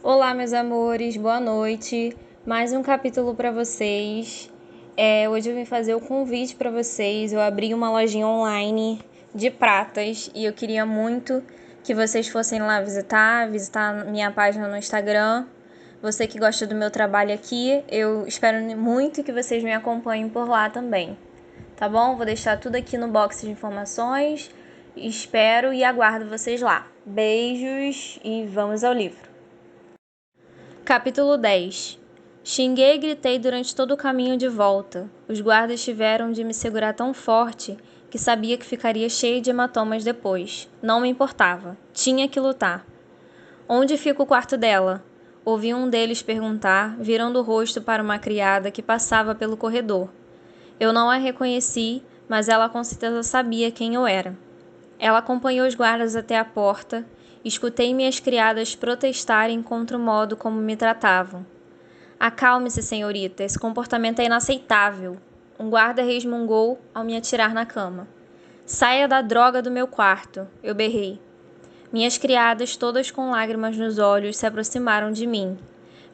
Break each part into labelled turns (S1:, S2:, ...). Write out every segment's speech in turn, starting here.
S1: Olá, meus amores, boa noite. Mais um capítulo para vocês. Hoje eu vim fazer o convite para vocês. Eu abri uma lojinha online de pratas e eu queria muito que vocês fossem lá visitar minha página no Instagram. Você que gosta do meu trabalho aqui, eu espero muito que vocês me acompanhem por lá também. Tá bom? Vou deixar tudo aqui no box de informações. Espero e aguardo vocês lá. Beijos e vamos ao livro. Capítulo 10. Xinguei e gritei durante todo o caminho de volta. Os guardas tiveram de me segurar tão forte que sabia que ficaria cheio de hematomas depois. Não me importava. Tinha que lutar. Onde fica o quarto dela? Ouvi um deles perguntar, virando o rosto para uma criada que passava pelo corredor. Eu não a reconheci, mas ela com certeza sabia quem eu era. Ela acompanhou os guardas até a porta. Escutei minhas criadas protestarem contra o modo como me tratavam. Acalme-se, senhorita, esse comportamento é inaceitável. Um guarda resmungou ao me atirar na cama. Saia da droga do meu quarto, eu berrei. Minhas criadas, todas com lágrimas nos olhos, se aproximaram de mim.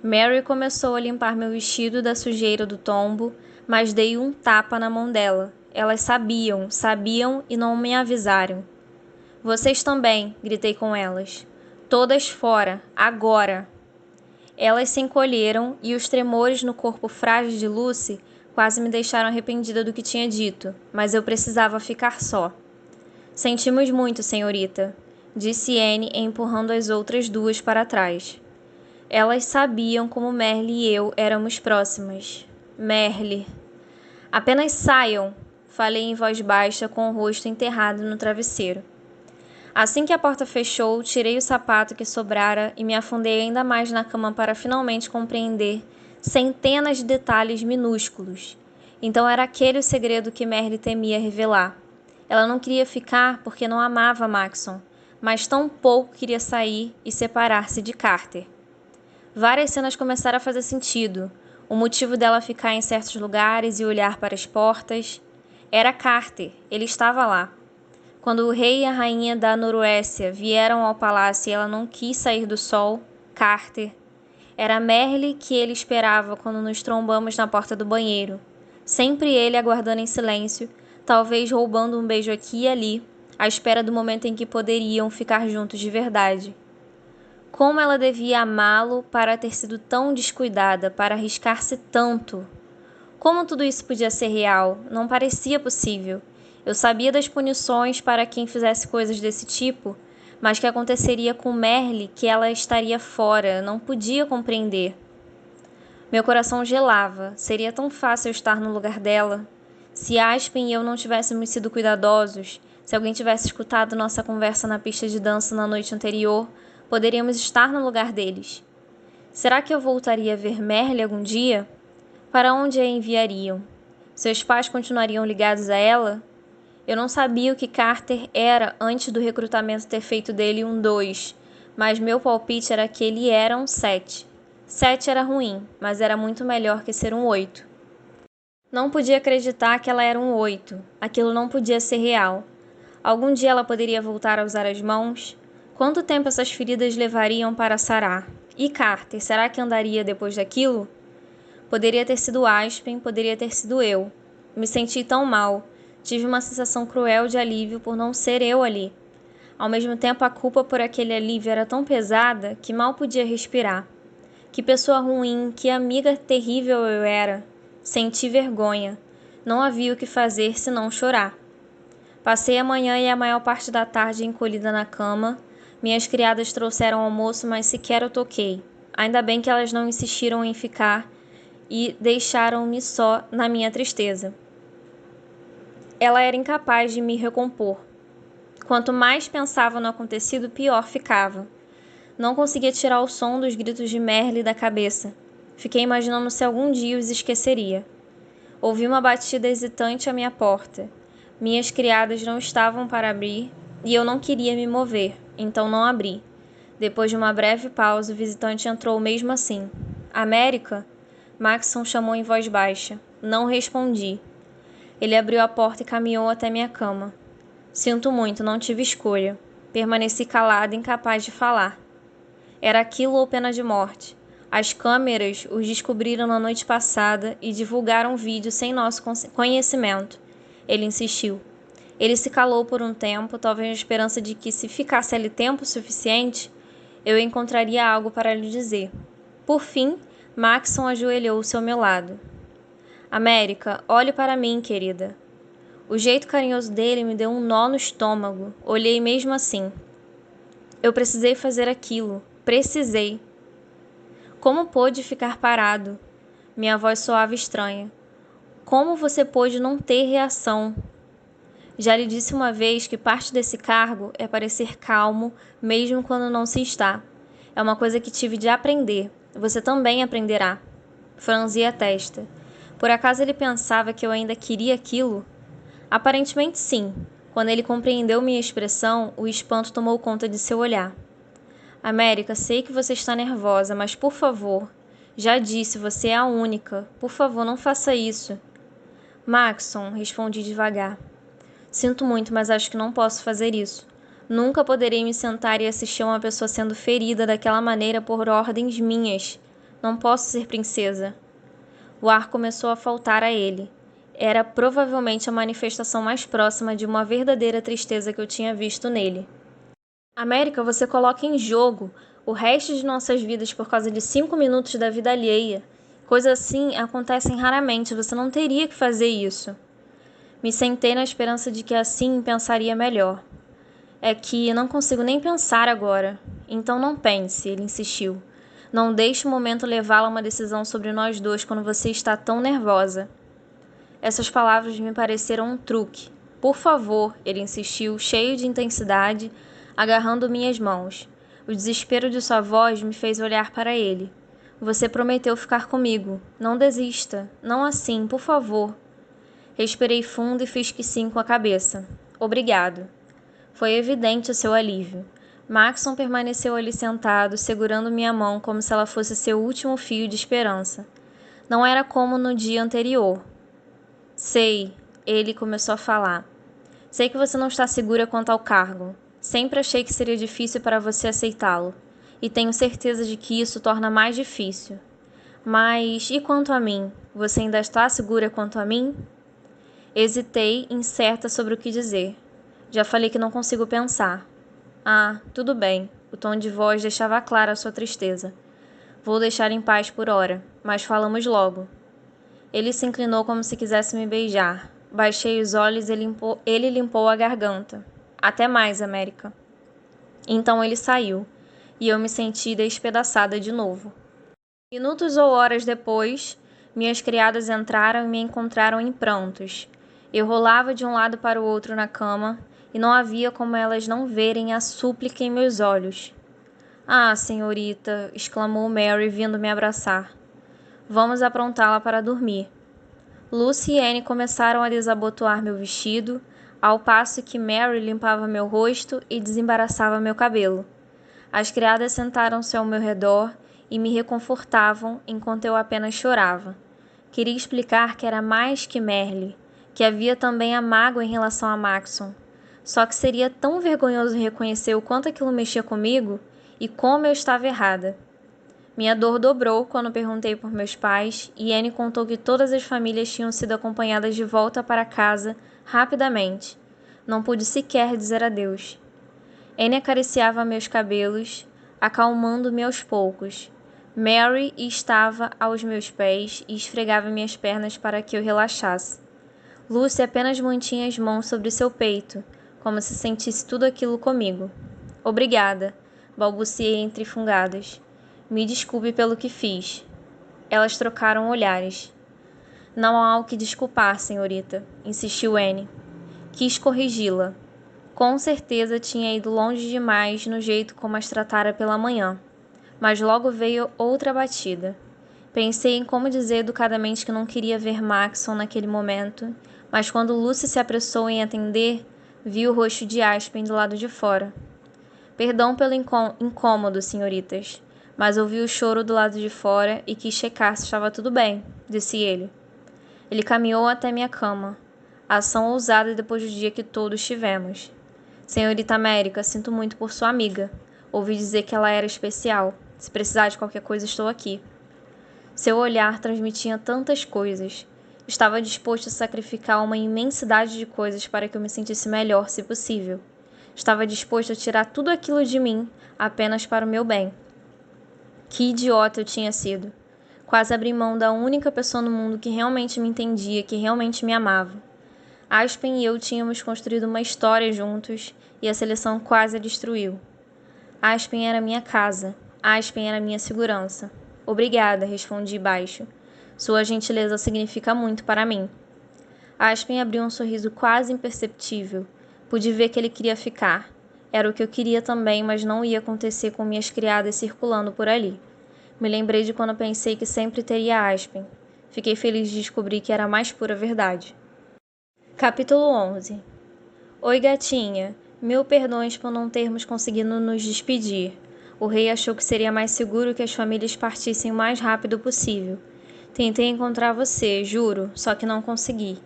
S1: Mary começou a limpar meu vestido da sujeira do tombo, mas dei um tapa na mão dela. Elas sabiam e não me avisaram. Vocês também, gritei com elas. Todas fora, agora. Elas se encolheram e os tremores no corpo frágil de Lucy quase me deixaram arrependida do que tinha dito, mas eu precisava ficar só. Sentimos muito, senhorita, disse Anne empurrando as outras duas para trás. Elas sabiam como Merle e eu éramos próximas. Merle. Apenas saiam, falei em voz baixa com o rosto enterrado no travesseiro. Assim que a porta fechou, tirei o sapato que sobrara e me afundei ainda mais na cama para finalmente compreender centenas de detalhes minúsculos. Então era aquele o segredo que Merle temia revelar. Ela não queria ficar porque não amava Maxon, mas tão pouco queria sair e separar-se de Carter. Várias cenas começaram a fazer sentido. O motivo dela ficar em certos lugares e olhar para as portas. Era Carter, ele estava lá. Quando o rei e a rainha da Noruécia vieram ao palácio e ela não quis sair do sol, Carter. Era Merle que ele esperava quando nos trombamos na porta do banheiro. Sempre ele aguardando em silêncio, talvez roubando um beijo aqui e ali, à espera do momento em que poderiam ficar juntos de verdade. Como ela devia amá-lo para ter sido tão descuidada, para arriscar-se tanto? Como tudo isso podia ser real? Não parecia possível. Eu sabia das punições para quem fizesse coisas desse tipo, mas que aconteceria com Merle que ela estaria fora, não podia compreender. Meu coração gelava. Seria tão fácil estar no lugar dela. Se Aspen e eu não tivéssemos sido cuidadosos, se alguém tivesse escutado nossa conversa na pista de dança na noite anterior, poderíamos estar no lugar deles. Será que eu voltaria a ver Merle algum dia? Para onde a enviariam? Seus pais continuariam ligados a ela? Eu não sabia o que Carter era antes do recrutamento ter feito dele um 2, mas meu palpite era que ele era um 7. 7 era ruim, mas era muito melhor que ser um 8. Não podia acreditar que ela era um 8. Aquilo não podia ser real. Algum dia ela poderia voltar a usar as mãos? Quanto tempo essas feridas levariam para sarar? E Carter, será que andaria depois daquilo? Poderia ter sido Aspen, poderia ter sido eu. Me senti tão mal. Tive uma sensação cruel de alívio por não ser eu ali. Ao mesmo tempo, a culpa por aquele alívio era tão pesada que mal podia respirar. Que pessoa ruim, que amiga terrível eu era. Senti vergonha. Não havia o que fazer senão chorar. Passei a manhã e a maior parte da tarde encolhida na cama. Minhas criadas trouxeram almoço, mas sequer eu toquei. Ainda bem que elas não insistiram em ficar e deixaram-me só na minha tristeza. Ela era incapaz de me recompor. Quanto mais pensava no acontecido, pior ficava. Não conseguia tirar o som dos gritos de Merle da cabeça. Fiquei imaginando se algum dia os esqueceria. Ouvi uma batida hesitante à minha porta. Minhas criadas não estavam para abrir e eu não queria me mover, então não abri. Depois de uma breve pausa, o visitante entrou mesmo assim. América? Maxon chamou em voz baixa. Não respondi. Ele abriu a porta e caminhou até minha cama. Sinto muito, não tive escolha. Permaneci calada, incapaz de falar. Era aquilo ou pena de morte. As câmeras os descobriram na noite passada e divulgaram o vídeo sem nosso conhecimento. Ele insistiu. Ele se calou por um tempo, talvez na esperança de que, se ficasse ali tempo suficiente, eu encontraria algo para lhe dizer. Por fim, Maxson ajoelhou-se ao meu lado. América, olhe para mim, querida. O jeito carinhoso dele me deu um nó no estômago. Olhei mesmo assim. Eu precisei fazer aquilo. Precisei. Como pôde ficar parado? Minha voz soava estranha. Como você pôde não ter reação? Já lhe disse uma vez que parte desse cargo é parecer calmo, mesmo quando não se está. É uma coisa que tive de aprender. Você também aprenderá. Franzi a testa. Por acaso ele pensava que eu ainda queria aquilo? Aparentemente sim. Quando ele compreendeu minha expressão, o espanto tomou conta de seu olhar. América, sei que você está nervosa, mas por favor, já disse, você é a única. Por favor, não faça isso. Maxson, respondi devagar. Sinto muito, mas acho que não posso fazer isso. Nunca poderei me sentar e assistir a uma pessoa sendo ferida daquela maneira por ordens minhas. Não posso ser princesa. O ar começou a faltar a ele. Era provavelmente a manifestação mais próxima de uma verdadeira tristeza que eu tinha visto nele. América, você coloca em jogo o resto de nossas vidas por causa de 5 minutos da vida alheia. Coisas assim acontecem raramente, você não teria que fazer isso. Me sentei na esperança de que assim pensaria melhor. É que não consigo nem pensar agora. Então não pense, ele insistiu. Não deixe o momento levá-la a uma decisão sobre nós dois quando você está tão nervosa. Essas palavras me pareceram um truque. Por favor, ele insistiu, cheio de intensidade, agarrando minhas mãos. O desespero de sua voz me fez olhar para ele. Você prometeu ficar comigo. Não desista. Não assim, por favor. Respirei fundo e fiz que sim com a cabeça. Obrigado. Foi evidente o seu alívio. Maxson permaneceu ali sentado, segurando minha mão como se ela fosse seu último fio de esperança. Não era como no dia anterior. Sei, ele começou a falar. Sei que você não está segura quanto ao cargo. Sempre achei que seria difícil para você aceitá-lo. E tenho certeza de que isso torna mais difícil. Mas, e quanto a mim? Você ainda está segura quanto a mim? Hesitei, incerta sobre o que dizer. Já falei que não consigo pensar. Ah, tudo bem. O tom de voz deixava clara a sua tristeza. Vou deixar em paz por hora, mas falamos logo. Ele se inclinou como se quisesse me beijar. Baixei os olhos e ele limpou a garganta. Até mais, América. Então ele saiu, e eu me senti despedaçada de novo. Minutos ou horas depois, minhas criadas entraram e me encontraram em prantos. Eu rolava de um lado para o outro na cama, e não havia como elas não verem a súplica em meus olhos. Ah, senhorita, exclamou Mary vindo me abraçar. Vamos aprontá-la para dormir. Lucy e Anne começaram a desabotoar meu vestido, ao passo que Mary limpava meu rosto e desembaraçava meu cabelo. As criadas sentaram-se ao meu redor e me reconfortavam enquanto eu apenas chorava. Queria explicar que era mais que Merle, que havia também a mágoa em relação a Maxson. Só que seria tão vergonhoso reconhecer o quanto aquilo mexia comigo e como eu estava errada. Minha dor dobrou quando perguntei por meus pais e Anne contou que todas as famílias tinham sido acompanhadas de volta para casa rapidamente. Não pude sequer dizer adeus. Anne acariciava meus cabelos, acalmando-me aos poucos. Mary estava aos meus pés e esfregava minhas pernas para que eu relaxasse. Lucy apenas mantinha as mãos sobre seu peito, como se sentisse tudo aquilo comigo. Obrigada, balbuciei entre fungadas. Me desculpe pelo que fiz. Elas trocaram olhares. Não há o que desculpar, senhorita, insistiu Anne. Quis corrigi-la. Com certeza tinha ido longe demais no jeito como as tratara pela manhã. Mas logo veio outra batida. Pensei em como dizer educadamente que não queria ver Maxson naquele momento, mas quando Lucy se apressou em atender, vi o rosto de Aspen do lado de fora. Perdão pelo incômodo, senhoritas, mas ouvi o choro do lado de fora e quis checar se estava tudo bem, disse ele. Ele caminhou até minha cama. Ação ousada depois do dia que todos tivemos. Senhorita América, sinto muito por sua amiga. Ouvi dizer que ela era especial. Se precisar de qualquer coisa, estou aqui. Seu olhar transmitia tantas coisas. Estava disposto a sacrificar uma imensidade de coisas para que eu me sentisse melhor, se possível. Estava disposto a tirar tudo aquilo de mim, apenas para o meu bem. Que idiota eu tinha sido. Quase abri mão da única pessoa no mundo que realmente me entendia, que realmente me amava. Aspen e eu tínhamos construído uma história juntos e a seleção quase a destruiu. Aspen era minha casa. Aspen era minha segurança. Obrigada, respondi baixo. Sua gentileza significa muito para mim. Aspen abriu um sorriso quase imperceptível. Pude ver que ele queria ficar. Era o que eu queria também, mas não ia acontecer com minhas criadas circulando por ali. Me lembrei de quando pensei que sempre teria Aspen. Fiquei feliz de descobrir que era a mais pura verdade. Capítulo 11. Oi, gatinha. Mil perdões por não termos conseguido nos despedir. O rei achou que seria mais seguro que as famílias partissem o mais rápido possível. Tentei encontrar você, juro, só que não consegui.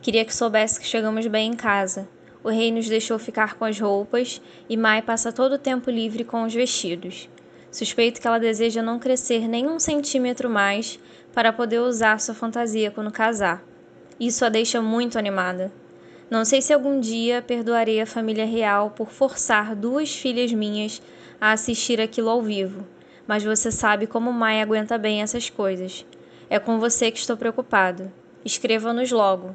S1: Queria que soubesse que chegamos bem em casa. O rei nos deixou ficar com as roupas e Mai passa todo o tempo livre com os vestidos. Suspeito que ela deseja não crescer nem 1 centímetro mais para poder usar sua fantasia quando casar. Isso a deixa muito animada. Não sei se algum dia perdoarei a família real por forçar 2 filhas minhas a assistir aquilo ao vivo, mas você sabe como Mai aguenta bem essas coisas. É com você que estou preocupado. Escreva-nos logo.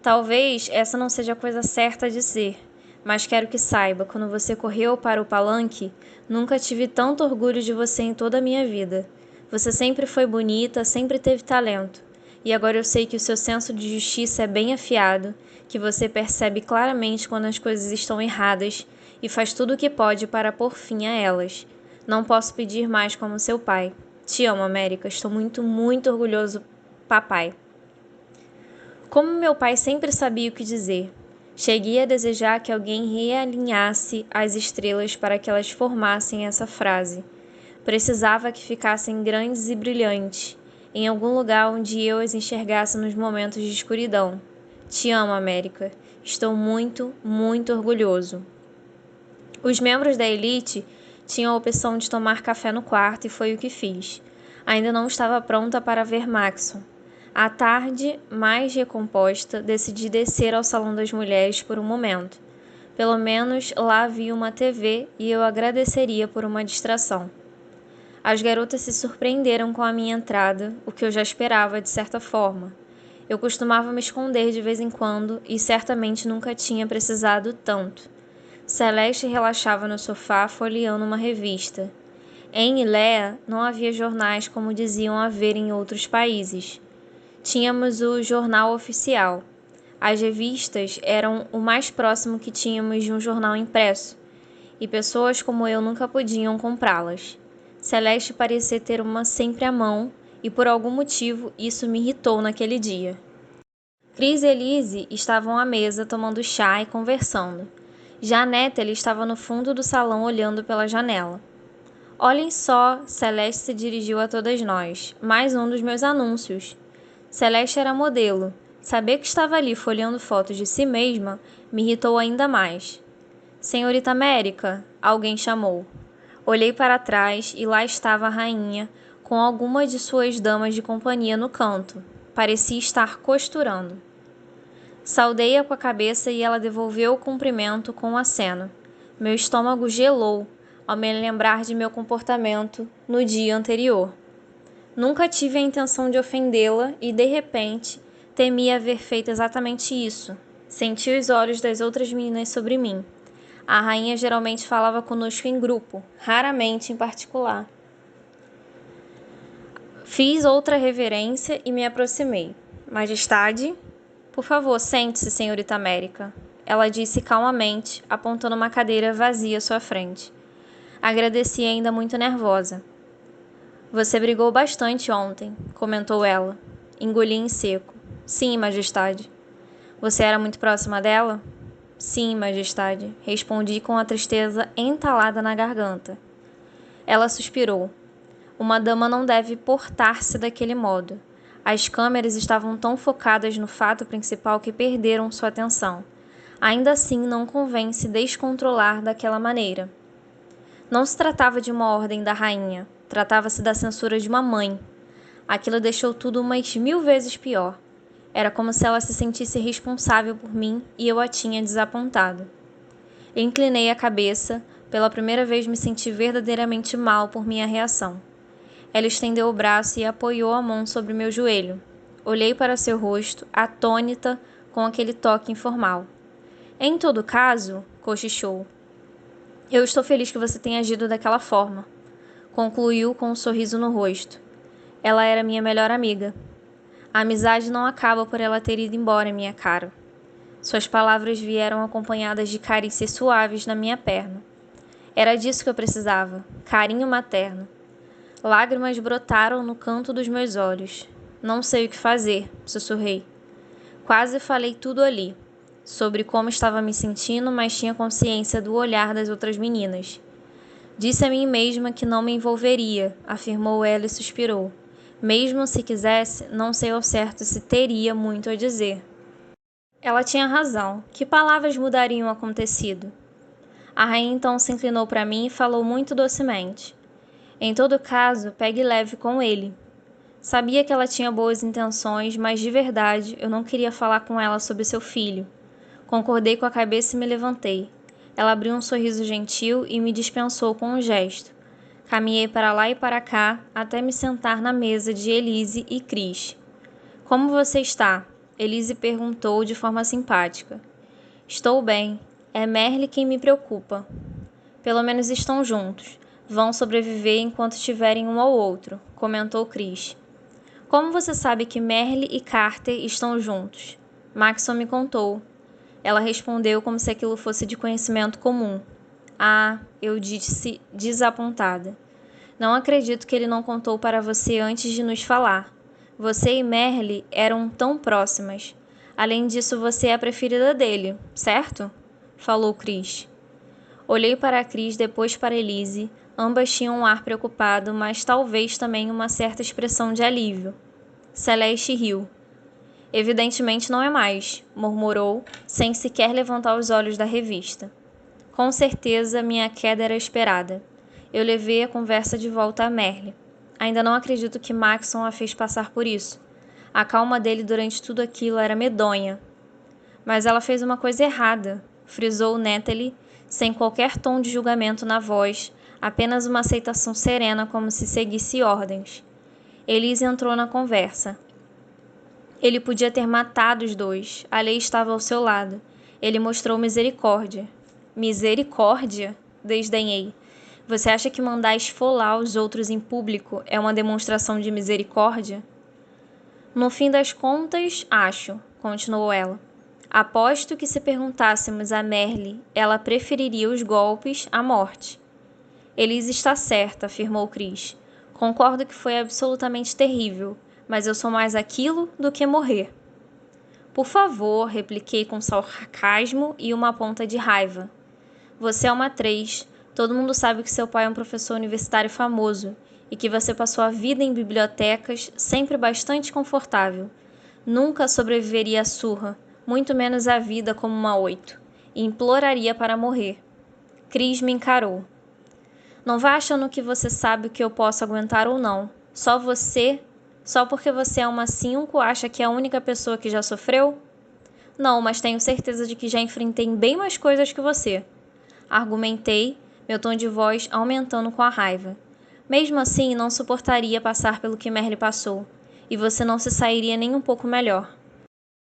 S1: Talvez essa não seja a coisa certa a dizer, mas quero que saiba, quando você correu para o palanque, nunca tive tanto orgulho de você em toda a minha vida. Você sempre foi bonita, sempre teve talento. E agora eu sei que o seu senso de justiça é bem afiado, que você percebe claramente quando as coisas estão erradas e faz tudo o que pode para pôr fim a elas. Não posso pedir mais como seu pai. Te amo, América. Estou muito, muito orgulhoso, papai. Como meu pai sempre sabia o que dizer. Cheguei a desejar que alguém realinhasse as estrelas para que elas formassem essa frase. Precisava que ficassem grandes e brilhantes, em algum lugar onde eu as enxergasse nos momentos de escuridão. Te amo, América. Estou muito, muito orgulhoso. Os membros da elite tinham a opção de tomar café no quarto e foi o que fiz. Ainda não estava pronta para ver Maxon. À tarde, mais recomposta, decidi descer ao salão das mulheres por um momento. Pelo menos lá havia uma TV e eu agradeceria por uma distração. As garotas se surpreenderam com a minha entrada, o que eu já esperava de certa forma. Eu costumava me esconder de vez em quando e certamente nunca tinha precisado tanto. Celeste relaxava no sofá folheando uma revista. Em Ilea não havia jornais como diziam haver em outros países. Tínhamos o jornal oficial. As revistas eram o mais próximo que tínhamos de um jornal impresso, e pessoas como eu nunca podiam comprá-las. Celeste parecia ter uma sempre à mão, e por algum motivo isso me irritou naquele dia. Chris e Elise estavam à mesa tomando chá e conversando. Já Natalie estava no fundo do salão olhando pela janela. Olhem só, Celeste se dirigiu a todas nós. Mais um dos meus anúncios. Celeste era modelo. Saber que estava ali folheando fotos de si mesma me irritou ainda mais. Senhorita América, alguém chamou. Olhei para trás e lá estava a rainha, com alguma de suas damas de companhia no canto. Parecia estar costurando. Saudei-a com a cabeça e ela devolveu o cumprimento com um aceno. Meu estômago gelou ao me lembrar de meu comportamento no dia anterior. Nunca tive a intenção de ofendê-la e, de repente, temi haver feito exatamente isso. Senti os olhos das outras meninas sobre mim. A rainha geralmente falava conosco em grupo, raramente em particular. Fiz outra reverência e me aproximei. Majestade? Por favor, sente-se, senhorita América. Ela disse calmamente, apontando uma cadeira vazia à sua frente. Agradeci ainda muito nervosa. Você brigou bastante ontem, comentou ela. Engoli em seco. Sim, majestade. Você era muito próxima dela? Sim, majestade, respondi com a tristeza entalada na garganta. Ela suspirou. Uma dama não deve portar-se daquele modo. As câmeras estavam tão focadas no fato principal que perderam sua atenção. Ainda assim, não convém se descontrolar daquela maneira. Não se tratava de uma ordem da rainha, tratava-se da censura de uma mãe. Aquilo deixou tudo umas 1000 vezes pior. Era como se ela se sentisse responsável por mim e eu a tinha desapontado. Inclinei a cabeça, pela primeira vez me senti verdadeiramente mal por minha reação. Ela estendeu o braço e apoiou a mão sobre meu joelho. Olhei para seu rosto, atônita com aquele toque informal. Em todo caso, cochichou, eu estou feliz que você tenha agido daquela forma. Concluiu com um sorriso no rosto. Ela era minha melhor amiga. A amizade não acaba por ela ter ido embora, minha cara. Suas palavras vieram acompanhadas de carícias suaves na minha perna. Era disso que eu precisava, carinho materno. Lágrimas brotaram no canto dos meus olhos. Não sei o que fazer, sussurrei. Quase falei tudo ali, sobre como estava me sentindo, mas tinha consciência do olhar das outras meninas. Disse a mim mesma que não me envolveria, afirmou ela e suspirou. Mesmo se quisesse, não sei ao certo se teria muito a dizer. Ela tinha razão. Que palavras mudariam o acontecido? A rainha então se inclinou para mim e falou muito docemente. Em todo caso, pegue leve com ele. Sabia que ela tinha boas intenções, mas de verdade eu não queria falar com ela sobre seu filho. Concordei com a cabeça e me levantei. Ela abriu um sorriso gentil e me dispensou com um gesto. Caminhei para lá e para cá até me sentar na mesa de Elise e Cris. Como você está? Elise perguntou de forma simpática. Estou bem. É Merle quem me preocupa. Pelo menos estão juntos. Vão sobreviver enquanto tiverem um ao outro, comentou Cris. Como você sabe que Merle e Carter estão juntos? Maxon me contou. Ela respondeu como se aquilo fosse de conhecimento comum. Ah, eu disse desapontada. Não acredito que ele não contou para você antes de nos falar. Você e Merle eram tão próximas. Além disso, você é a preferida dele, certo? Falou Cris. Olhei para Cris, depois para Elise. Ambas tinham um ar preocupado, mas talvez também uma certa expressão de alívio. Celeste riu. Evidentemente não é mais, murmurou, sem sequer levantar os olhos da revista. Com certeza minha queda era esperada. Eu levei a conversa de volta a Merle. Ainda não acredito que Maxon a fez passar por isso. A calma dele durante tudo aquilo era medonha. Mas ela fez uma coisa errada, frisou Natalie, sem qualquer tom de julgamento na voz, apenas uma aceitação serena como se seguisse ordens. Elise entrou na conversa. Ele podia ter matado os dois. A lei estava ao seu lado. Ele mostrou misericórdia. Misericórdia? Desdenhei. Você acha que mandar esfolar os outros em público é uma demonstração de misericórdia? No fim das contas, acho, continuou ela. Aposto que se perguntássemos a Merle, ela preferiria os golpes à morte. Elise está certa, afirmou Cris. Concordo que foi absolutamente terrível, mas eu sou mais aquilo do que morrer. Por favor, repliquei com sarcasmo e uma ponta de raiva. Você é uma 3. Todo mundo sabe que seu pai é um professor universitário famoso e que você passou a vida em bibliotecas, sempre bastante confortável. Nunca sobreviveria à surra, muito menos à vida como uma 8, e imploraria para morrer. Cris me encarou. Não vá achando que você sabe o que eu posso aguentar ou não. Só porque você é uma 5, acha que é a única pessoa que já sofreu? Não, mas tenho certeza de que já enfrentei bem mais coisas que você. Argumentei, meu tom de voz aumentando com a raiva. Mesmo assim, não suportaria passar pelo que Merle passou, e você não se sairia nem um pouco melhor.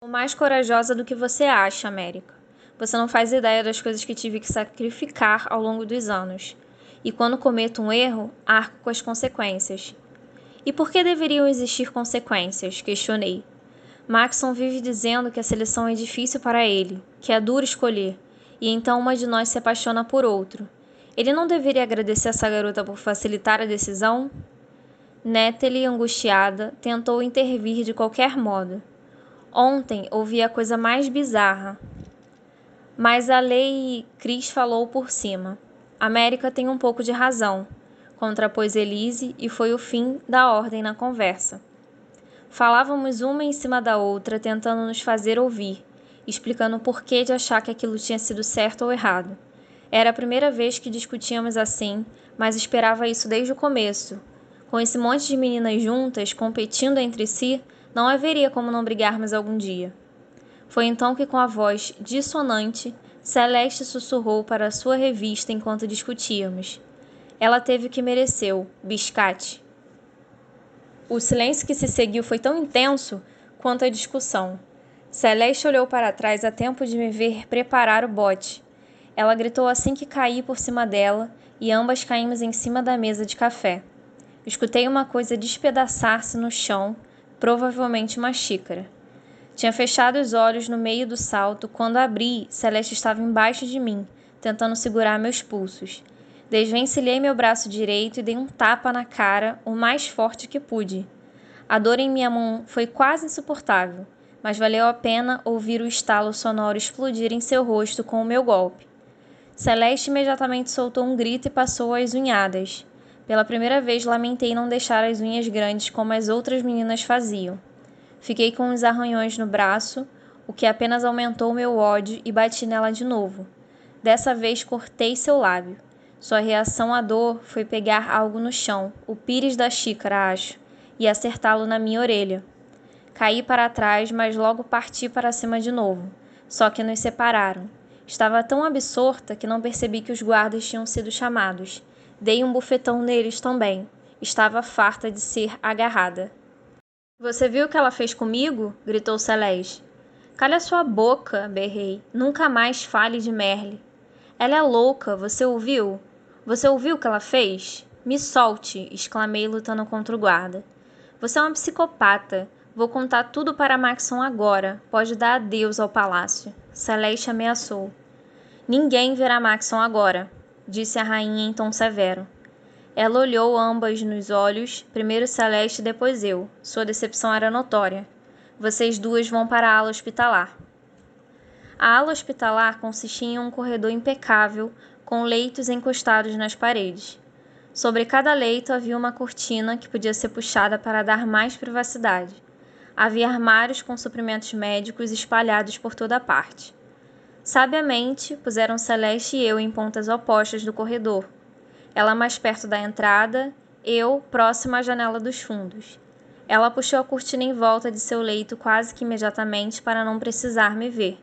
S1: Sou mais corajosa do que você acha, América. Você não faz ideia das coisas que tive que sacrificar ao longo dos anos. E quando cometo um erro, arco com as consequências. E por que deveriam existir consequências? Questionei. Maxon vive dizendo que a seleção é difícil para ele, que é duro escolher, e então uma de nós se apaixona por outro. Ele não deveria agradecer essa garota por facilitar a decisão? Natalie, angustiada, tentou intervir de qualquer modo. Ontem ouvi a coisa mais bizarra. Mas a lei Cris falou por cima. América tem um pouco de razão, contrapôs Elise, e foi o fim da ordem na conversa. Falávamos uma em cima da outra, tentando nos fazer ouvir, explicando o porquê de achar que aquilo tinha sido certo ou errado. Era a primeira vez que discutíamos assim, mas esperava isso desde o começo. Com esse monte de meninas juntas, competindo entre si, não haveria como não brigarmos algum dia. Foi então que, com a voz dissonante, Celeste sussurrou para sua revista enquanto discutíamos. Ela teve o que mereceu, biscate. O silêncio que se seguiu foi tão intenso quanto a discussão. Celeste olhou para trás a tempo de me ver preparar o bote. Ela gritou assim que caí por cima dela e ambas caímos em cima da mesa de café. Escutei uma coisa despedaçar-se no chão, provavelmente uma xícara. Tinha fechado os olhos no meio do salto. Quando abri, Celeste estava embaixo de mim, tentando segurar meus pulsos. Desvencilhei meu braço direito e dei um tapa na cara, o mais forte que pude. A dor em minha mão foi quase insuportável, mas valeu a pena ouvir o estalo sonoro explodir em seu rosto com o meu golpe. Celeste imediatamente soltou um grito e passou as unhadas. Pela primeira vez lamentei não deixar as unhas grandes como as outras meninas faziam. Fiquei com uns arranhões no braço, o que apenas aumentou meu ódio, e bati nela de novo. Dessa vez cortei seu lábio. Sua reação à dor foi pegar algo no chão, o pires da xícara, acho, e acertá-lo na minha orelha. Caí para trás, mas logo parti para cima de novo. Só que nos separaram. Estava tão absorta que não percebi que os guardas tinham sido chamados. Dei um bufetão neles também. Estava farta de ser agarrada. Você viu o que ela fez comigo? Gritou Celeste. Calha sua boca, berrei. Nunca mais fale de Merle. Ela é louca, você ouviu? Você ouviu o que ela fez? Me solte, exclamei lutando contra o guarda. Você é uma psicopata. Vou contar tudo para Maxon agora. Pode dar adeus ao palácio. Celeste ameaçou. Ninguém verá Maxon agora, disse a rainha em tom severo. Ela olhou ambas nos olhos, primeiro Celeste e depois eu. Sua decepção era notória. Vocês duas vão para a ala hospitalar. A ala hospitalar consistia em um corredor impecável, com leitos encostados nas paredes. Sobre cada leito havia uma cortina que podia ser puxada para dar mais privacidade. Havia armários com suprimentos médicos espalhados por toda parte. Sabiamente, puseram Celeste e eu em pontas opostas do corredor. Ela mais perto da entrada, eu próxima à janela dos fundos. Ela puxou a cortina em volta de seu leito quase que imediatamente para não precisar me ver.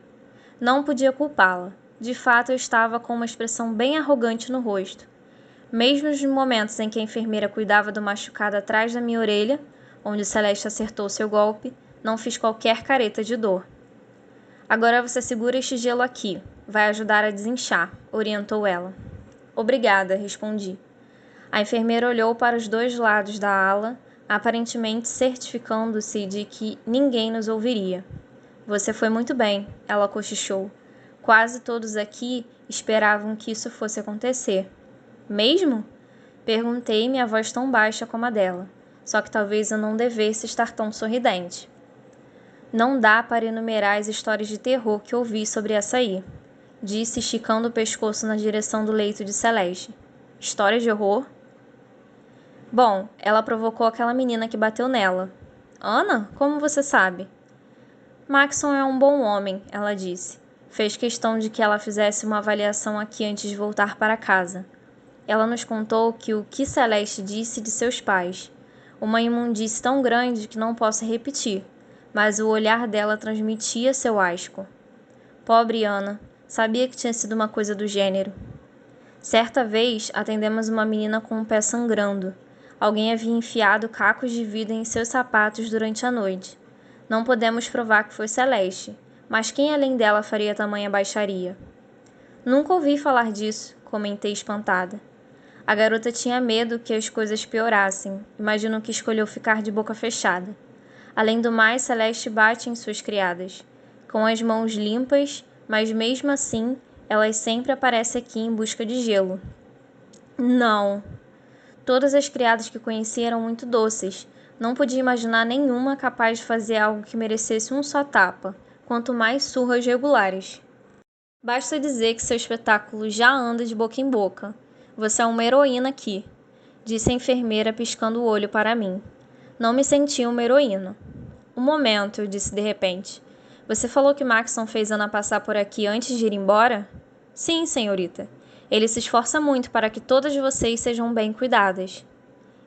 S1: Não podia culpá-la. De fato, eu estava com uma expressão bem arrogante no rosto. Mesmo nos momentos em que a enfermeira cuidava do machucado atrás da minha orelha, onde Celeste acertou seu golpe, não fiz qualquer careta de dor. Agora você segura este gelo aqui. Vai ajudar a desinchar, orientou ela. Obrigada, respondi. A enfermeira olhou para os dois lados da ala, aparentemente certificando-se de que ninguém nos ouviria. Você foi muito bem, ela cochichou. Quase todos aqui esperavam que isso fosse acontecer. Mesmo? Perguntei, minha voz tão baixa como a dela. Só que talvez eu não devesse estar tão sorridente. Não dá para enumerar as histórias de terror que ouvi sobre essa aí, disse, esticando o pescoço na direção do leito de Celeste. Histórias de horror? Bom, ela provocou aquela menina que bateu nela. Ana? Como você sabe? Maxon é um bom homem, ela disse. Fez questão de que ela fizesse uma avaliação aqui antes de voltar para casa. Ela nos contou que o que Celeste disse de seus pais. Uma imundície tão grande que não posso repetir, mas o olhar dela transmitia seu asco. Pobre Ana, sabia que tinha sido uma coisa do gênero. Certa vez, atendemos uma menina com um pé sangrando. Alguém havia enfiado cacos de vidro em seus sapatos durante a noite. Não podemos provar que foi Celeste, mas quem além dela faria tamanha baixaria? Nunca ouvi falar disso, comentei espantada. A garota tinha medo que as coisas piorassem. Imagino que escolheu ficar de boca fechada. Além do mais, Celeste bate em suas criadas, com as mãos limpas, mas mesmo assim, elas sempre aparecem aqui em busca de gelo. Não. Todas as criadas que conheci eram muito doces. Não podia imaginar nenhuma capaz de fazer algo que merecesse um só tapa, quanto mais surras regulares. Basta dizer que seu espetáculo já anda de boca em boca. Você é uma heroína aqui, disse a enfermeira piscando o olho para mim. Não me senti uma heroína. Um momento, eu disse de repente. Você falou que Maxon fez Ana passar por aqui antes de ir embora? Sim, senhorita. Ele se esforça muito para que todas vocês sejam bem cuidadas.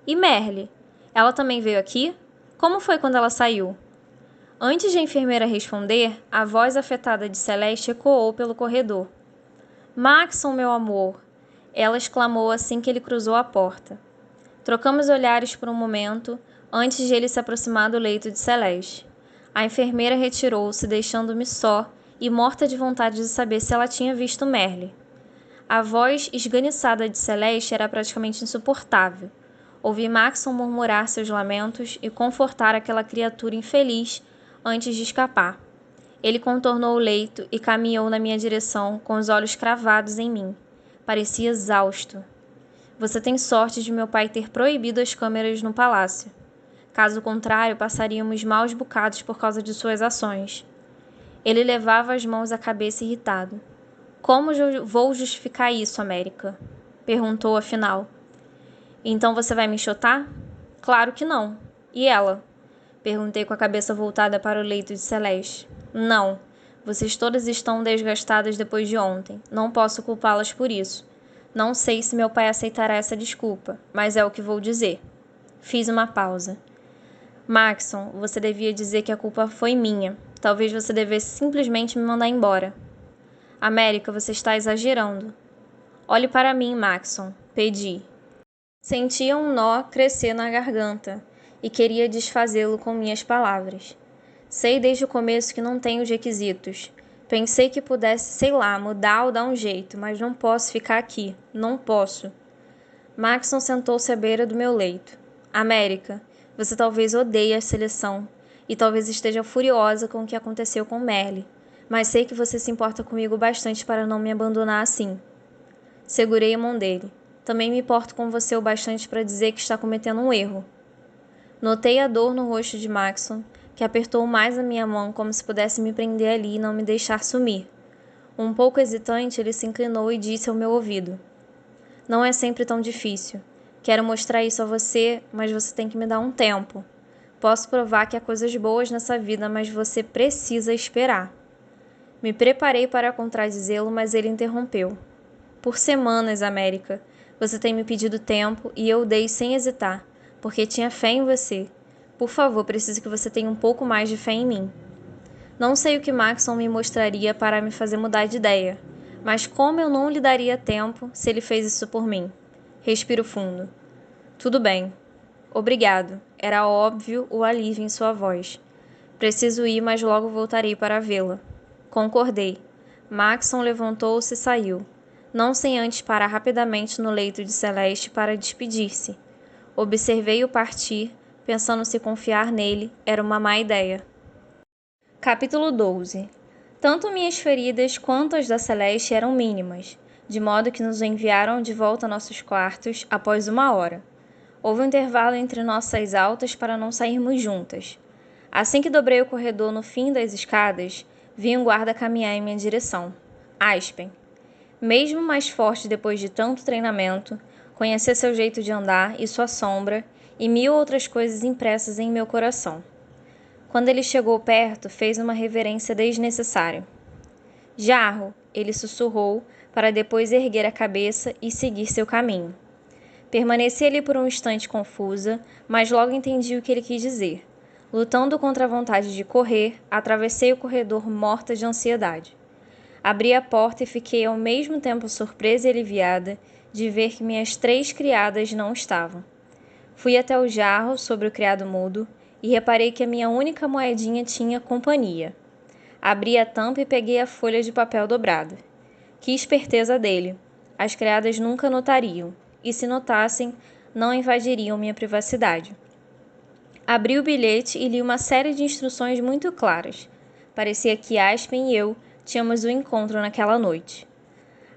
S1: E Merle? Ela também veio aqui? Como foi quando ela saiu? Antes de a enfermeira responder, a voz afetada de Celeste ecoou pelo corredor. Maxon, meu amor! Ela exclamou assim que ele cruzou a porta. Trocamos olhares por um momento, antes de ele se aproximar do leito de Celeste. A enfermeira retirou-se, deixando-me só e morta de vontade de saber se ela tinha visto Merle. A voz esganiçada de Celeste era praticamente insuportável. Ouvi Maxon murmurar seus lamentos e confortar aquela criatura infeliz antes de escapar. Ele contornou o leito e caminhou na minha direção com os olhos cravados em mim. Parecia exausto. Você tem sorte de meu pai ter proibido as câmeras no palácio. Caso contrário, passaríamos maus bocados por causa de suas ações. Ele levava as mãos à cabeça irritado. Como vou justificar isso, América? Perguntou afinal. Então você vai me enxotar? Claro que não. E ela? Perguntei com a cabeça voltada para o leito de Celeste. Não. Vocês todas estão desgastadas depois de ontem. Não posso culpá-las por isso. Não sei se meu pai aceitará essa desculpa, mas é o que vou dizer. Fiz uma pausa. Maxon, você devia dizer que a culpa foi minha. Talvez você devesse simplesmente me mandar embora. América, você está exagerando. Olhe para mim, Maxon. Pedi. Sentia um nó crescer na garganta e queria desfazê-lo com minhas palavras. Sei desde o começo que não tenho os requisitos. Pensei que pudesse, sei lá, mudar ou dar um jeito, mas não posso ficar aqui. Não posso. Maxon sentou-se à beira do meu leito. América, você talvez odeie a seleção e talvez esteja furiosa com o que aconteceu com Merle, mas sei que você se importa comigo bastante para não me abandonar assim. Segurei a mão dele. Também me importo com você o bastante para dizer que está cometendo um erro. Notei a dor no rosto de Maxon, que apertou mais a minha mão como se pudesse me prender ali e não me deixar sumir. Um pouco hesitante, ele se inclinou e disse ao meu ouvido. Não é sempre tão difícil. Quero mostrar isso a você, mas você tem que me dar um tempo. Posso provar que há coisas boas nessa vida, mas você precisa esperar. Me preparei para contradizê-lo, mas ele interrompeu. Por semanas, América. Você tem me pedido tempo e eu dei sem hesitar, porque tinha fé em você. Por favor, preciso que você tenha um pouco mais de fé em mim. Não sei o que Maxon me mostraria para me fazer mudar de ideia, mas como eu não lhe daria tempo se ele fez isso por mim? Respiro fundo. Tudo bem. Obrigado. Era óbvio o alívio em sua voz. Preciso ir, mas logo voltarei para vê-la. Concordei. Maxon levantou-se e saiu. Não sem antes parar rapidamente no leito de Celeste para despedir-se. Observei-o partir, pensando se confiar nele era uma má ideia. Capítulo 12. Tanto minhas feridas quanto as da Celeste eram mínimas, de modo que nos enviaram de volta a nossos quartos após 1 hora. Houve um intervalo entre nossas altas para não sairmos juntas. Assim que dobrei o corredor no fim das escadas, vi um guarda caminhar em minha direção. Aspen. Mesmo mais forte depois de tanto treinamento, conhecia seu jeito de andar e sua sombra e 1000 outras coisas impressas em meu coração. Quando ele chegou perto, fez uma reverência desnecessária. Jarro, ele sussurrou, para depois erguer a cabeça e seguir seu caminho. Permaneci ali por um instante confusa, mas logo entendi o que ele quis dizer. Lutando contra a vontade de correr, atravessei o corredor morta de ansiedade. Abri a porta e fiquei ao mesmo tempo surpresa e aliviada de ver que minhas 3 criadas não estavam. Fui até o jarro sobre o criado mudo e reparei que a minha única moedinha tinha companhia. Abri a tampa e peguei a folha de papel dobrada. Que esperteza dele! As criadas nunca notariam, e se notassem, não invadiriam minha privacidade. Abri o bilhete e li uma série de instruções muito claras. Parecia que Aspen e eu tínhamos um encontro naquela noite.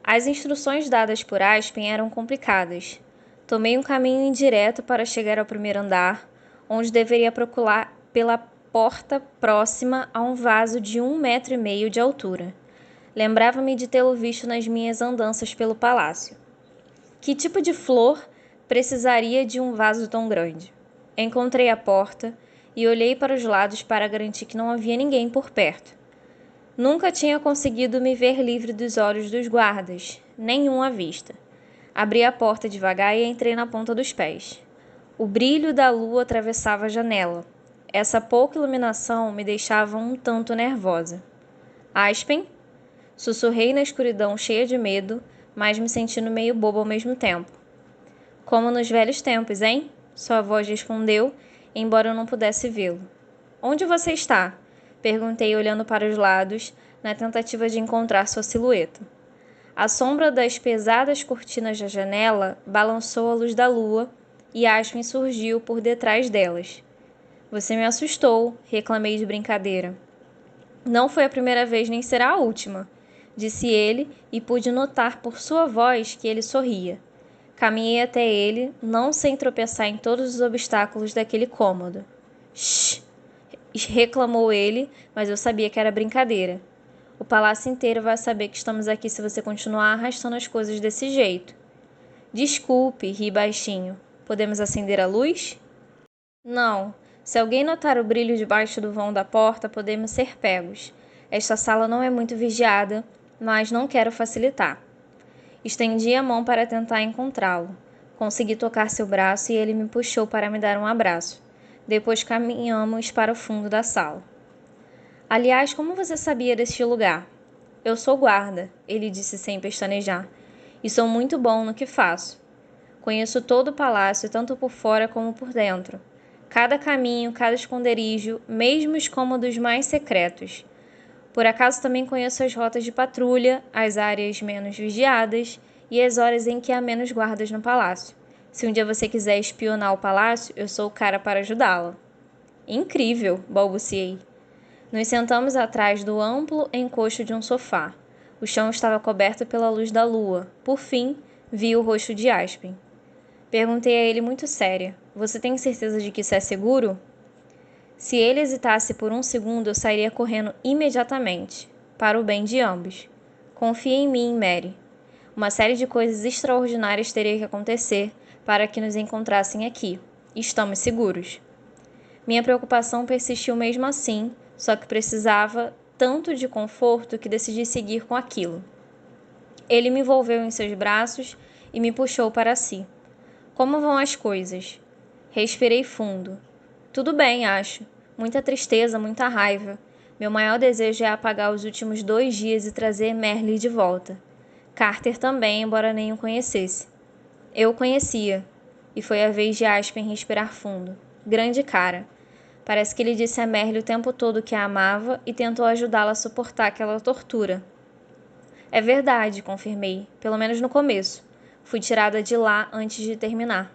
S1: As instruções dadas por Aspen eram complicadas. Tomei um caminho indireto para chegar ao primeiro andar, onde deveria procurar pela porta próxima a um vaso de 1,5 metros de altura. Lembrava-me de tê-lo visto nas minhas andanças pelo palácio. Que tipo de flor precisaria de um vaso tão grande? Encontrei a porta e olhei para os lados para garantir que não havia ninguém por perto. Nunca tinha conseguido me ver livre dos olhos dos guardas, nenhum à vista. Abri a porta devagar e entrei na ponta dos pés. O brilho da lua atravessava a janela. Essa pouca iluminação me deixava um tanto nervosa. Aspen? Sussurrei na escuridão cheia de medo, mas me sentindo meio bobo ao mesmo tempo. Como nos velhos tempos, hein? Sua voz respondeu, embora eu não pudesse vê-lo. Onde você está? Perguntei olhando para os lados, na tentativa de encontrar sua silhueta. A sombra das pesadas cortinas da janela balançou à luz da lua e Aspen surgiu por detrás delas. Você me assustou, reclamei de brincadeira. Não foi a primeira vez nem será a última, disse ele e pude notar por sua voz que ele sorria. Caminhei até ele, não sem tropeçar em todos os obstáculos daquele cômodo. Shh! Reclamou ele, mas eu sabia que era brincadeira. O palácio inteiro vai saber que estamos aqui se você continuar arrastando as coisas desse jeito. Desculpe, ri baixinho. Podemos acender a luz? Não. Se alguém notar o brilho debaixo do vão da porta, podemos ser pegos. Esta sala não é muito vigiada, mas não quero facilitar. Estendi a mão para tentar encontrá-lo. Consegui tocar seu braço e ele me puxou para me dar um abraço. Depois caminhamos para o fundo da sala. Aliás, como você sabia deste lugar? Eu sou guarda, ele disse sem pestanejar, e sou muito bom no que faço. Conheço todo o palácio, tanto por fora como por dentro. Cada caminho, cada esconderijo, mesmo os cômodos mais secretos. Por acaso também conheço as rotas de patrulha, as áreas menos vigiadas e as horas em que há menos guardas no palácio. Se um dia você quiser espionar o palácio, eu sou o cara para ajudá-la. Incrível, balbuciei. Nos sentamos atrás do amplo encosto de um sofá. O chão estava coberto pela luz da lua. Por fim, vi o rosto de Aspen. Perguntei a ele muito séria. Você tem certeza de que isso é seguro? Se ele hesitasse por um segundo, eu sairia correndo imediatamente, para o bem de ambos. Confie em mim, Mary. Uma série de coisas extraordinárias teria que acontecer para que nos encontrassem aqui. Estamos seguros. Minha preocupação persistiu mesmo assim, só que precisava tanto de conforto que decidi seguir com aquilo. Ele me envolveu em seus braços e me puxou para si. Como vão as coisas? Respirei fundo. Tudo bem, acho. Muita tristeza, muita raiva. Meu maior desejo é apagar os últimos 2 dias e trazer Merle de volta. Carter também, embora nem o conhecesse. Eu o conhecia, e foi a vez de Aspen respirar fundo. Grande cara. Parece que ele disse a Merle o tempo todo que a amava e tentou ajudá-la a suportar aquela tortura. É verdade, confirmei, pelo menos no começo. Fui tirada de lá antes de terminar.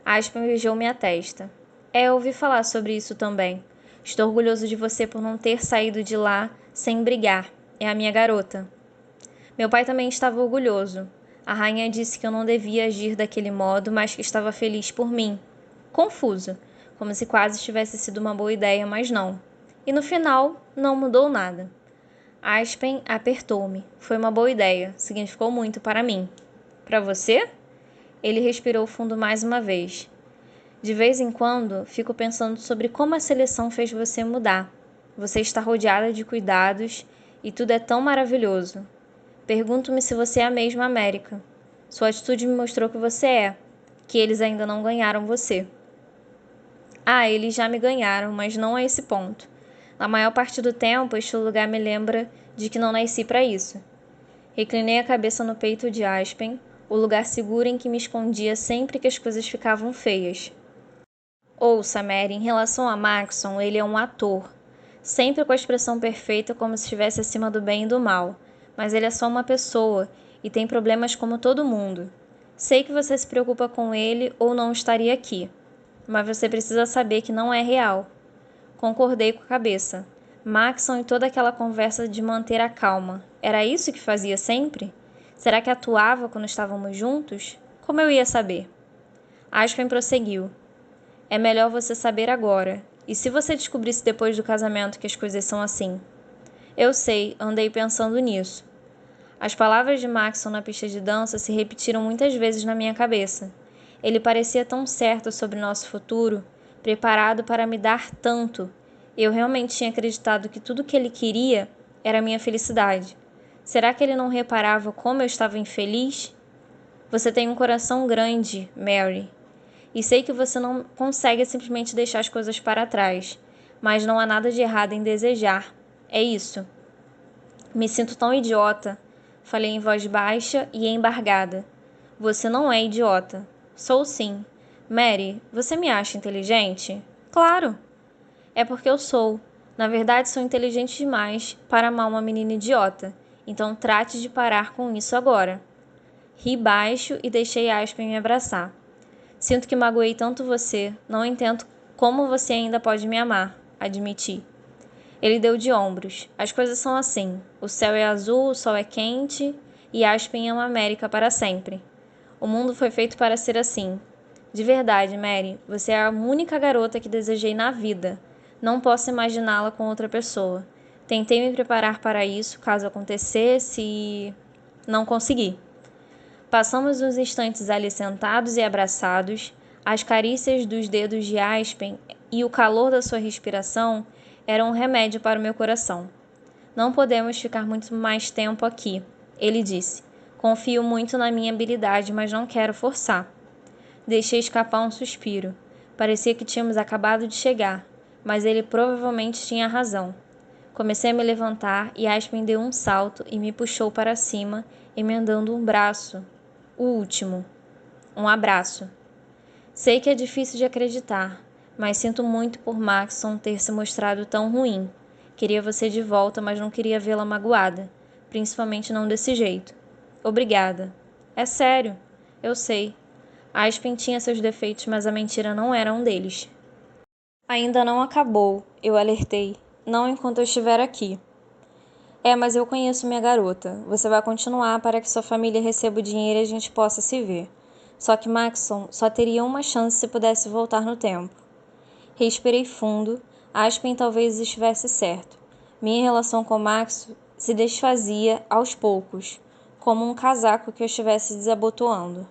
S1: Aspen beijou minha testa. Eu ouvi falar sobre isso também. Estou orgulhoso de você por não ter saído de lá sem brigar. É a minha garota. Meu pai também estava orgulhoso. A rainha disse que eu não devia agir daquele modo, mas que estava feliz por mim. Confuso, como se quase tivesse sido uma boa ideia, mas não. E no final, não mudou nada. Aspen apertou-me. Foi uma boa ideia. Significou muito para mim. Para você? Ele respirou fundo mais uma vez. De vez em quando, fico pensando sobre como a seleção fez você mudar. Você está rodeada de cuidados e tudo é tão maravilhoso. Pergunto-me se você é a mesma América. Sua atitude me mostrou que você é, que eles ainda não ganharam você. Ah, eles já me ganharam, mas não a esse ponto. Na maior parte do tempo, este lugar me lembra de que não nasci para isso. Reclinei a cabeça no peito de Aspen, o lugar seguro em que me escondia sempre que as coisas ficavam feias. Ouça, Mary, em relação a Maxon, ele é um ator. Sempre com a expressão perfeita como se estivesse acima do bem e do mal. Mas ele é só uma pessoa e tem problemas como todo mundo. Sei que você se preocupa com ele ou não estaria aqui. Mas você precisa saber que não é real. Concordei com a cabeça. Maxon e toda aquela conversa de manter a calma. Era isso que fazia sempre? Será que atuava quando estávamos juntos? Como eu ia saber? Aspen prosseguiu. É melhor você saber agora. E se você descobrisse depois do casamento que as coisas são assim? Eu sei, andei pensando nisso. As palavras de Maxon na pista de dança se repetiram muitas vezes na minha cabeça. Ele parecia tão certo sobre nosso futuro, preparado para me dar tanto. Eu realmente tinha acreditado que tudo que ele queria era minha felicidade. Será que ele não reparava como eu estava infeliz? Você tem um coração grande, Mary, e sei que você não consegue simplesmente deixar as coisas para trás, mas não há nada de errado em desejar. É isso. Me sinto tão idiota. Falei em voz baixa e embargada. Você não é idiota. Sou sim. Mary, você me acha inteligente? Claro. É porque eu sou. Na verdade, sou inteligente demais para amar uma menina idiota. Então trate de parar com isso agora. Ri baixo e deixei Aspen me abraçar. Sinto que magoei tanto você. Não entendo como você ainda pode me amar. Admiti. Ele deu de ombros. As coisas são assim. O céu é azul, o sol é quente e Aspen ama a América para sempre. O mundo foi feito para ser assim. De verdade, Mary, você é a única garota que desejei na vida. Não posso imaginá-la com outra pessoa. Tentei me preparar para isso, caso acontecesse, e não consegui. Passamos uns instantes ali sentados e abraçados. As carícias dos dedos de Aspen e o calor da sua respiração eram um remédio para o meu coração. Não podemos ficar muito mais tempo aqui, ele disse. Confio muito na minha habilidade, mas não quero forçar. Deixei escapar um suspiro. Parecia que tínhamos acabado de chegar, mas ele provavelmente tinha razão. Comecei a me levantar e Aspen deu um salto e me puxou para cima, emendando um braço. O último. Um abraço. Sei que é difícil de acreditar, mas sinto muito por Maxson ter se mostrado tão ruim. Queria você de volta, mas não queria vê-la magoada, principalmente não desse jeito. Obrigada. É sério. Eu sei. Aspen tinha seus defeitos, mas a mentira não era um deles. Ainda não acabou, eu alertei. Não enquanto eu estiver aqui. Mas eu conheço minha garota. Você vai continuar para que sua família receba o dinheiro e a gente possa se ver. Só que Maxson só teria uma chance se pudesse voltar no tempo. Respirei fundo. Aspen talvez estivesse certo. Minha relação com Maxson se desfazia aos poucos, como um casaco que eu estivesse desabotoando.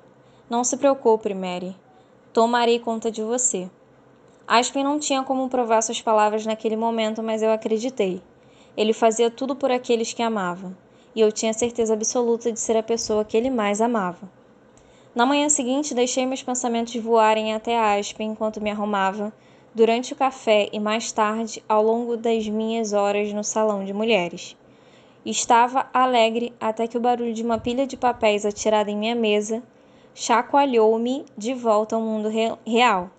S1: Não se preocupe, Mary. Tomarei conta de você. Aspen não tinha como provar suas palavras naquele momento, mas eu acreditei. Ele fazia tudo por aqueles que amava, e eu tinha certeza absoluta de ser a pessoa que ele mais amava. Na manhã seguinte, deixei meus pensamentos voarem até Aspen enquanto me arrumava, durante o café e mais tarde, ao longo das minhas horas no salão de mulheres. Estava alegre até que o barulho de uma pilha de papéis atirada em minha mesa chacoalhou-me de volta ao mundo real.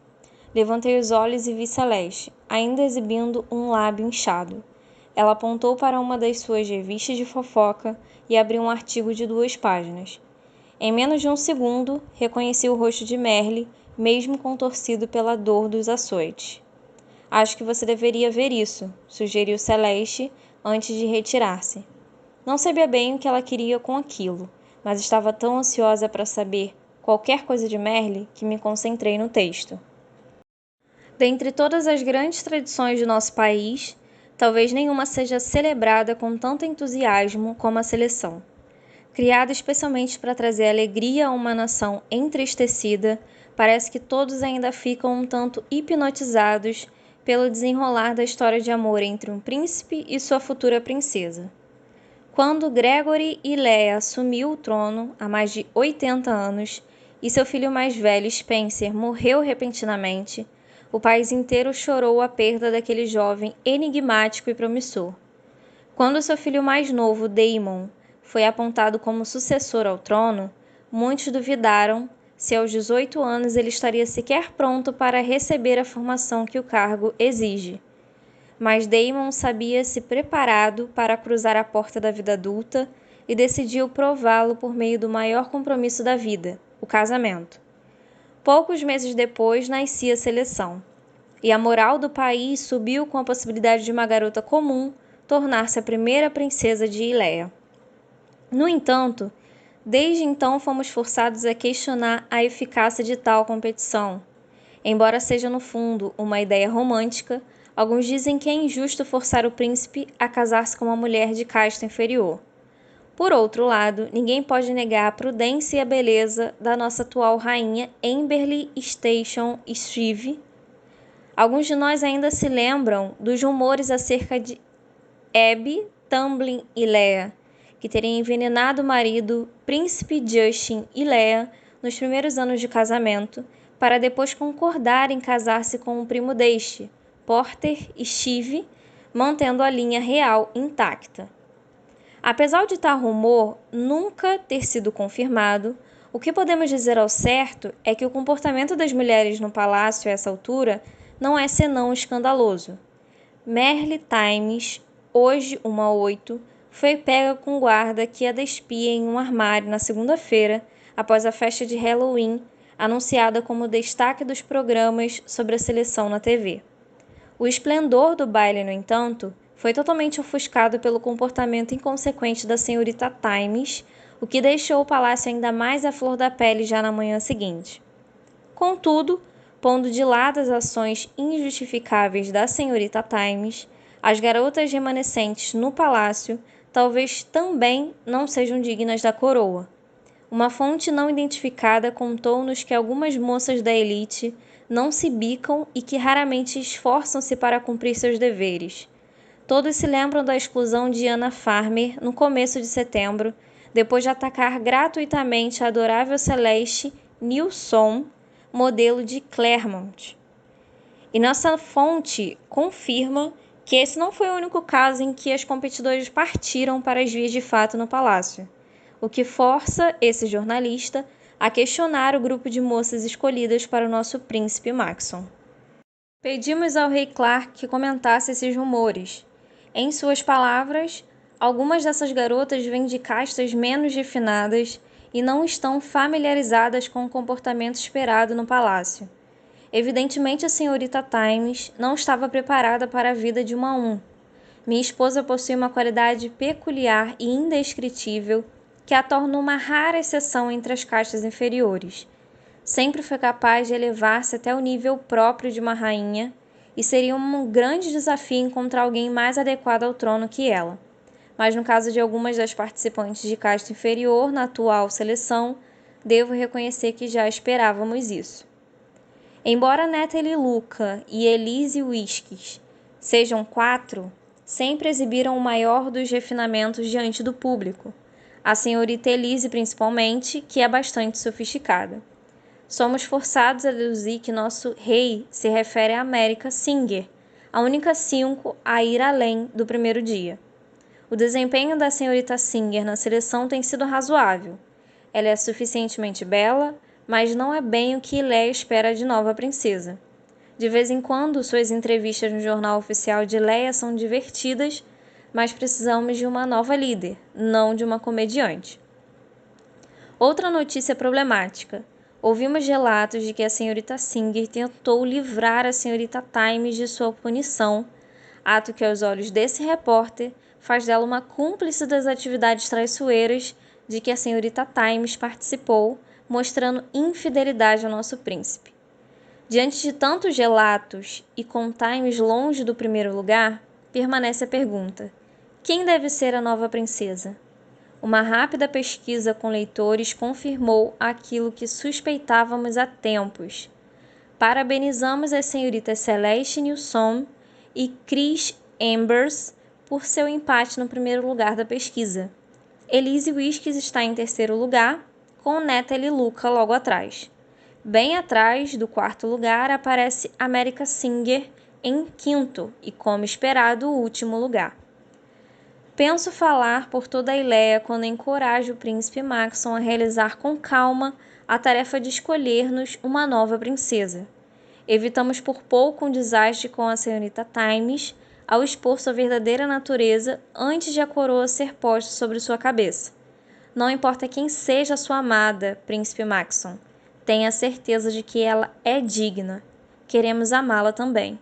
S1: Levantei os olhos e vi Celeste, ainda exibindo um lábio inchado. Ela apontou para uma das suas revistas de fofoca e abriu um artigo de 2 páginas. Em menos de um segundo, reconheci o rosto de Merle, mesmo contorcido pela dor dos açoites. Acho que você deveria ver isso, sugeriu Celeste antes de retirar-se. Não sabia bem o que ela queria com aquilo, mas estava tão ansiosa para saber qualquer coisa de Merle que me concentrei no texto. Dentre todas as grandes tradições do nosso país, talvez nenhuma seja celebrada com tanto entusiasmo como a seleção. Criada especialmente para trazer alegria a uma nação entristecida, parece que todos ainda ficam um tanto hipnotizados pelo desenrolar da história de amor entre um príncipe e sua futura princesa. Quando Gregory e Leia assumiu o trono há mais de 80 anos e seu filho mais velho, Spencer, morreu repentinamente, o país inteiro chorou a perda daquele jovem enigmático e promissor. Quando seu filho mais novo, Daemon, foi apontado como sucessor ao trono, muitos duvidaram se aos 18 anos ele estaria sequer pronto para receber a formação que o cargo exige. Mas Daemon sabia-se preparado para cruzar a porta da vida adulta e decidiu prová-lo por meio do maior compromisso da vida, o casamento. Poucos meses depois nascia a seleção, e a moral do país subiu com a possibilidade de uma garota comum tornar-se a primeira princesa de Ileia. No entanto, desde então fomos forçados a questionar a eficácia de tal competição. Embora seja no fundo uma ideia romântica, alguns dizem que é injusto forçar o príncipe a casar-se com uma mulher de casta inferior. Por outro lado, ninguém pode negar a prudência e a beleza da nossa atual rainha Amberly Station Steve. Alguns de nós ainda se lembram dos rumores acerca de Abby, Tamlin e Leia, que teria envenenado o marido, príncipe Justin e Leia, nos primeiros anos de casamento, para depois concordar em casar-se com o primo deste, Porter e Steve, mantendo a linha real intacta. Apesar de tal rumor nunca ter sido confirmado, o que podemos dizer ao certo é que o comportamento das mulheres no palácio a essa altura não é senão escandaloso. Merle Times, hoje uma 8, foi pega com guarda que a despia em um armário na segunda-feira, após a festa de Halloween, anunciada como destaque dos programas sobre a seleção na TV. O esplendor do baile, no entanto, foi totalmente ofuscado pelo comportamento inconsequente da senhorita Times, o que deixou o palácio ainda mais à flor da pele já na manhã seguinte. Contudo, pondo de lado as ações injustificáveis da senhorita Times, as garotas remanescentes no palácio talvez também não sejam dignas da coroa. Uma fonte não identificada contou-nos que algumas moças da elite não se bicam e que raramente esforçam-se para cumprir seus deveres. Todos se lembram da exclusão de Anna Farmer no começo de setembro, depois de atacar gratuitamente a adorável Celeste Nilsson, modelo de Claremont. E nossa fonte confirma que esse não foi o único caso em que as competidoras partiram para as vias de fato no palácio, o que força esse jornalista a questionar o grupo de moças escolhidas para o nosso príncipe Maxon. Pedimos ao rei Clark que comentasse esses rumores. Em suas palavras, algumas dessas garotas vêm de castas menos refinadas e não estão familiarizadas com o comportamento esperado no palácio. Evidentemente, a senhorita Times não estava preparada para a vida de uma Minha esposa possui uma qualidade peculiar e indescritível que a torna uma rara exceção entre as castas inferiores. Sempre foi capaz de elevar-se até o nível próprio de uma rainha, e seria um grande desafio encontrar alguém mais adequado ao trono que ela. Mas no caso de algumas das participantes de casta inferior na atual seleção, devo reconhecer que já esperávamos isso. Embora Natalie Luca e Elise Whiskys sejam 4, sempre exibiram o maior dos refinamentos diante do público, a senhorita Elise principalmente, que é bastante sofisticada. Somos forçados a deduzir que nosso rei se refere a America Singer, a única 5 a ir além do primeiro dia. O desempenho da senhorita Singer na seleção tem sido razoável. Ela é suficientemente bela, mas não é bem o que Leia espera de nova princesa. De vez em quando, suas entrevistas no jornal oficial de Leia são divertidas, mas precisamos de uma nova líder, não de uma comediante. Outra notícia problemática. Ouvimos relatos de que a senhorita Singer tentou livrar a senhorita Times de sua punição, ato que, aos olhos desse repórter, faz dela uma cúmplice das atividades traiçoeiras de que a senhorita Times participou, mostrando infidelidade ao nosso príncipe. Diante de tantos relatos e com Times longe do primeiro lugar, permanece a pergunta: quem deve ser a nova princesa? Uma rápida pesquisa com leitores confirmou aquilo que suspeitávamos há tempos. Parabenizamos as senhoritas Celeste Nilsson e Chris Embers por seu empate no primeiro lugar da pesquisa. Elise Whiskys está em terceiro lugar, com Natalie Luca logo atrás. Bem atrás do quarto lugar aparece America Singer em quinto e, como esperado, o último lugar. Penso falar por toda a Ileia quando encorajo o príncipe Maxon a realizar com calma a tarefa de escolher-nos uma nova princesa. Evitamos por pouco um desastre com a senhorita Times ao expor sua verdadeira natureza antes de a coroa ser posta sobre sua cabeça. Não importa quem seja sua amada, príncipe Maxon, tenha certeza de que ela é digna. Queremos amá-la também.